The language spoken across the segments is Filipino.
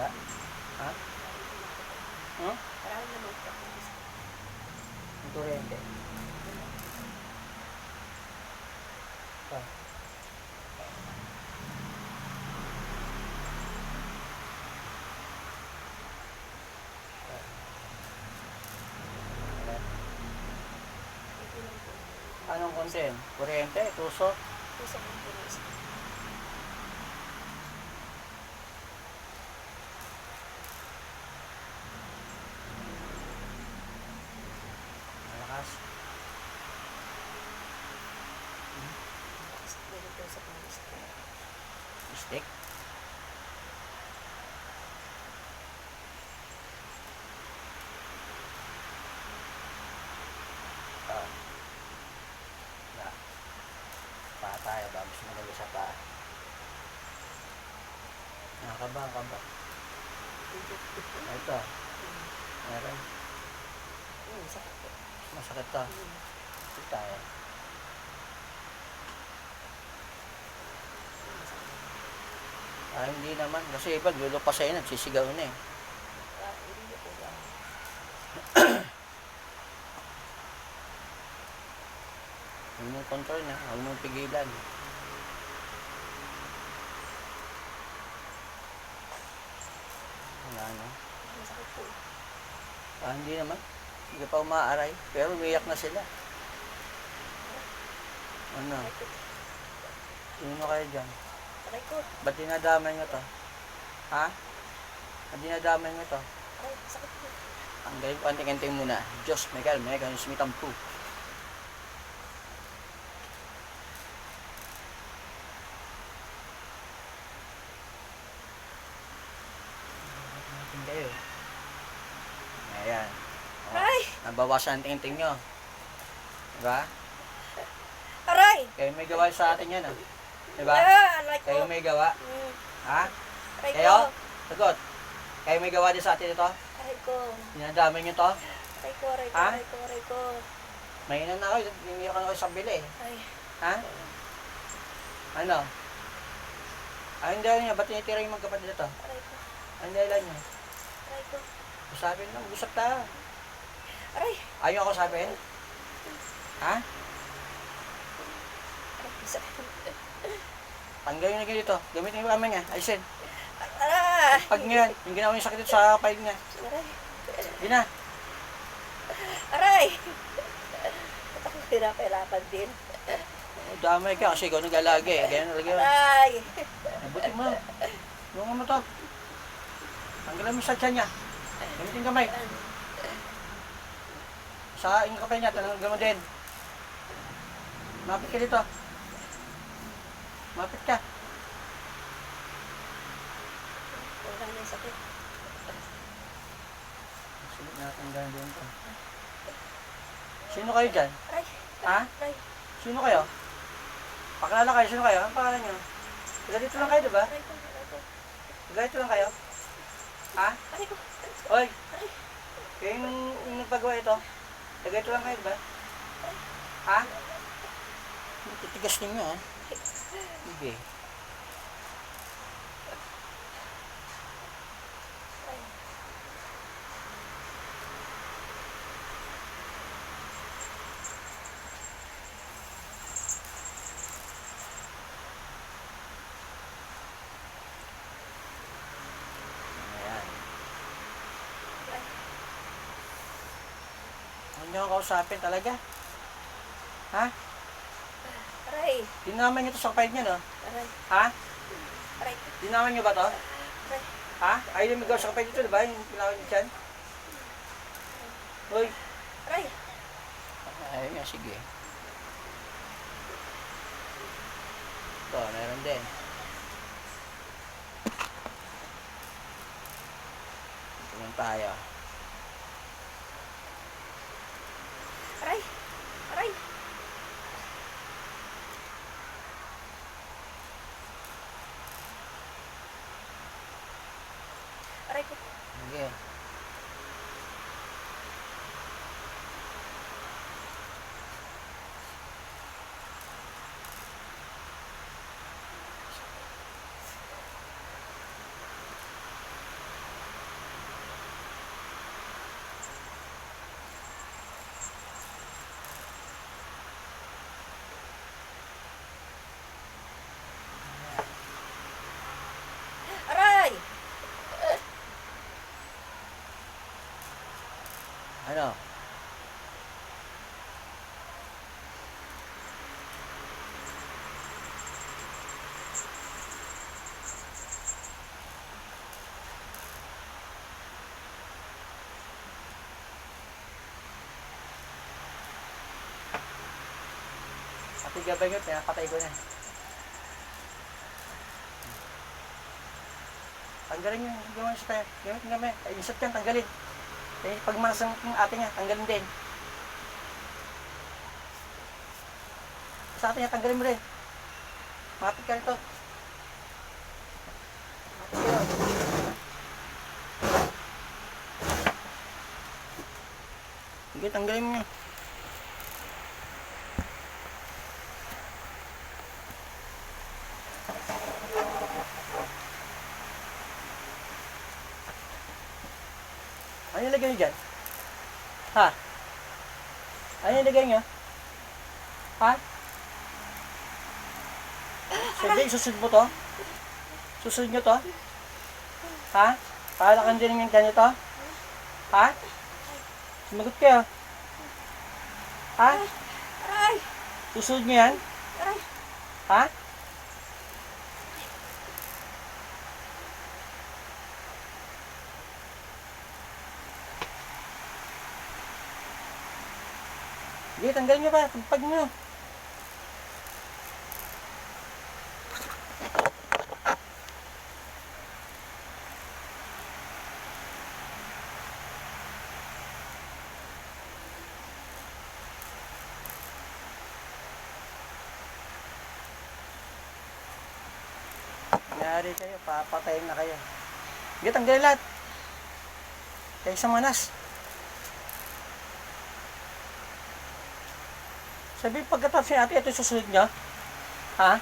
Wala? Ha? Hmm? Marami naman po. Ang kuryente. Ah. Anong content? Kuryente? Tusok? Isa po po na isa. Malakas? Meron po sa pangista. Stick? Ah. Wala. Pa tayo ba? Mas magaling sa pa. Nakakaba, kaba. Ito. Meron. Sakit po. Masakit to. Ito tayo. Ah, hindi naman. Kasi pag lulupas sa'yo, nagsisigaw na eh. Hindi po lang. Huwag mong control na. Huwag mong pigilan. Wala na. Masakit po. Ah, hindi naman. Hindi pa umaaray. Pero umiyak na sila. Ano? Aray ko. Sino kayo dyan? Aray ko. Ba't dinadamay nyo to? Ha? Ba't dinadamay nyo to? Aray, sakit po. Ang galing ko, anting-anting muna. Diyos, may kalma, may sumitampu. Natin kayo. Ayan. O, Ay! nabawasan ang tingting nyo. Diba? Aray! Kayo may gawa sa atin yan, ah. Diba? Aray ko. Kayo may gawa. Ha? Aray Kayo? ko. Sagot. Kayo may gawa din sa atin ito? Aray ko. Dinadamay nyo to? Aray ko, aray ko, Ha? aray ko, aray ko. Mahinan na kayo. Hindi ka na kayo sa bili eh. Ay. Ha? Ano? Ang dahilan niya, ba't tinitira yung magkapatid ito? Aray ko. Ang dahilan niya? Aray ko. Usapin lang, usap tayo. Aray. Ayaw ako sabihin? Ha? Aray, sakit. Tanggalin na kayo dito. Gamitin yung kamay niya. Ayusin. Aray. Pag niyan, yung ginawa niyo sakit dito sa paig niya. Aray. Hindi na. Aray. Ba't ako hirap-hirapan din? Damay ka kasi ikaw nag-alagi eh. Ganyan talaga. Aray. Mabuti mo. Yung mo to. Tanggalan mo sa tiyan niya. Gamitin kamay. Sa yung kapay niya, tanggal mo din. Mapit ka dito. Mapit ka. Wala na yung sakit. Sulit natin gano'n din ito. Sino kayo dyan? Aray. Ha? Aray. Sino kayo? Pakilala kayo. Sino kayo? Ang pangalan nyo? Taga dito lang kayo, diba? Aray ko, aray ko. Taga dito lang kayo? Ha? Aray ko. Hoy! Kayo yung nagpagawa ito? Taga dito lang kayo, diba? Ha? Titigas ninyo, ha? Sige. Ayan. Huwag niyo akong kausapin talaga. Ha? Aray. Dinaman niyo to sa kapatid niya, no? Aray. Ha? Aray ko. Dinaman niyo ba to? Aray. Ha? Ayaw yung magawa sa kapatid dito, diba? Yung pinawan niyo dyan? Hoy! Aray. Ayun nga, sige. Ito, meron din. Ito lang tayo. Aray. Aray. Aray ko. Sige. Ano? Pati gabay ko, pinapatay ko na. Tanggalin nyo, gawin sa tayo. Gamit nga may, ay insert yan, tanggalin. Eh, pag manasang yung ate niya, tanggalin din. Sa ate niya, tanggalin mo rin. Mapit ka nito. Mapit kayo. Sige, tanggalin mo. Ano yung lagay nyo dyan? Ha? Ano yung lagay nyo? Ha? Sige, susunod mo to? Susunod nyo to? Ha? Paalakan din yung ganito? Ha? Sumagot kayo. Ha? Aray! Susunod nyo yan? Aray! Ha? Sige, tanggalin nyo ba? Pagpag nyo. Nangyari kayo, papatayin na kayo. Sige, tanggalin lahat. Kaya isang manas. Sabi pagkatapos ni ate, ito yung susunod niya. Ha?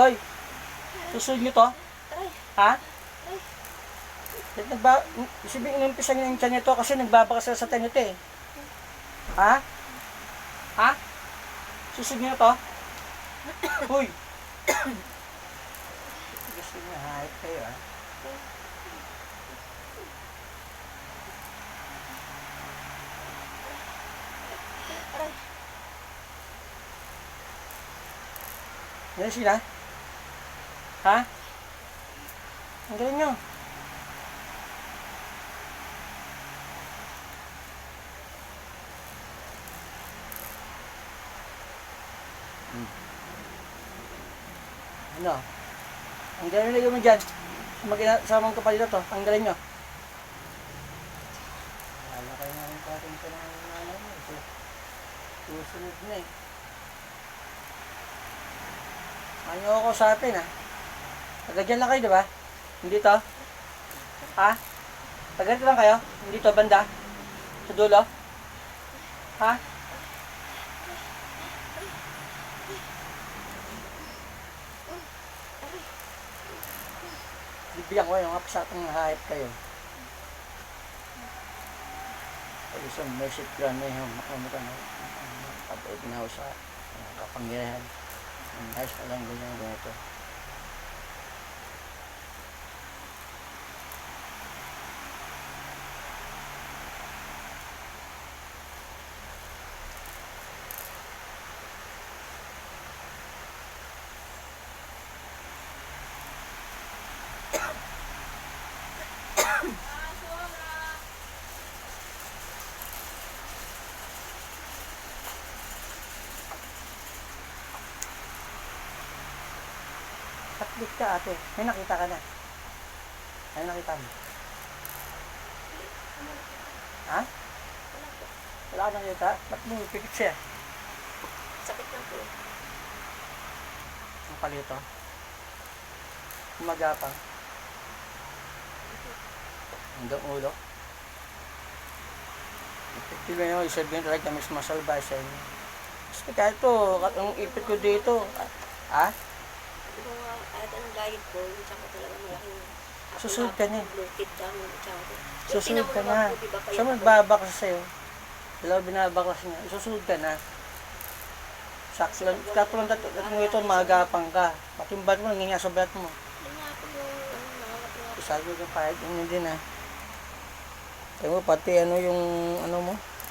Oy! Susunod niyo to? Aray! Ha? Sabi, inumpisa niya yung tiyan nito kasi nagbabakas sa tiyan nito eh. Ha? Ha? Susunod niyo to? Uy! Gusto niya, hayop kayo ha? Aray! Ano sila? Ha? Ang galing nyo. Ano? Ang galing nyo mo dyan. Mag-inasamang kapalito to. Ang galing nyo. Wala kayo nga yung pating ka ng nanay mo. Susunod na eh. Ayaw ako sa atin ha. Taga dyan lang kayo diba? Hindi to? Ha? Taga dito lang kayo? Hindi to banda? Sa dulo? Ha? Bibigyan ko yung mga pasatang hayop kayo. Ay isang message ko na yung makamutan na kapag na sa kapangyarihan. Ang ayos na lang ganyan. Patlit ka ate. May nakita ka na. Ano nakita mo? Ha? Wala ka nakita? Ba't mo pipit siya? Sakit lang po. Ang palito. Umagapang. Hanggang ulo. Epektibo nyo, isabihin talaga kami sumasalba sa inyo. Kasi kahit to, ang ipit ko dito. Ha? Ito nga, kahit anong diet ko, yung tsaka talaga malaking... Susunod ka niya. Bloated down yung tsaka ko. Susunod ka na. Diba, Siya magbabaklas sa'yo. Dalawa binabaklas niya. Susunod ka na. Sakto lang. Katulad mo ito, magapang ka. Pati yung balat mo, nangyayari sa balat mo. Hindi nga ako yung nakakatawa. Isabi ko yung pahit. Yun din ha. Tingnan mo, pati ano yung ano mo.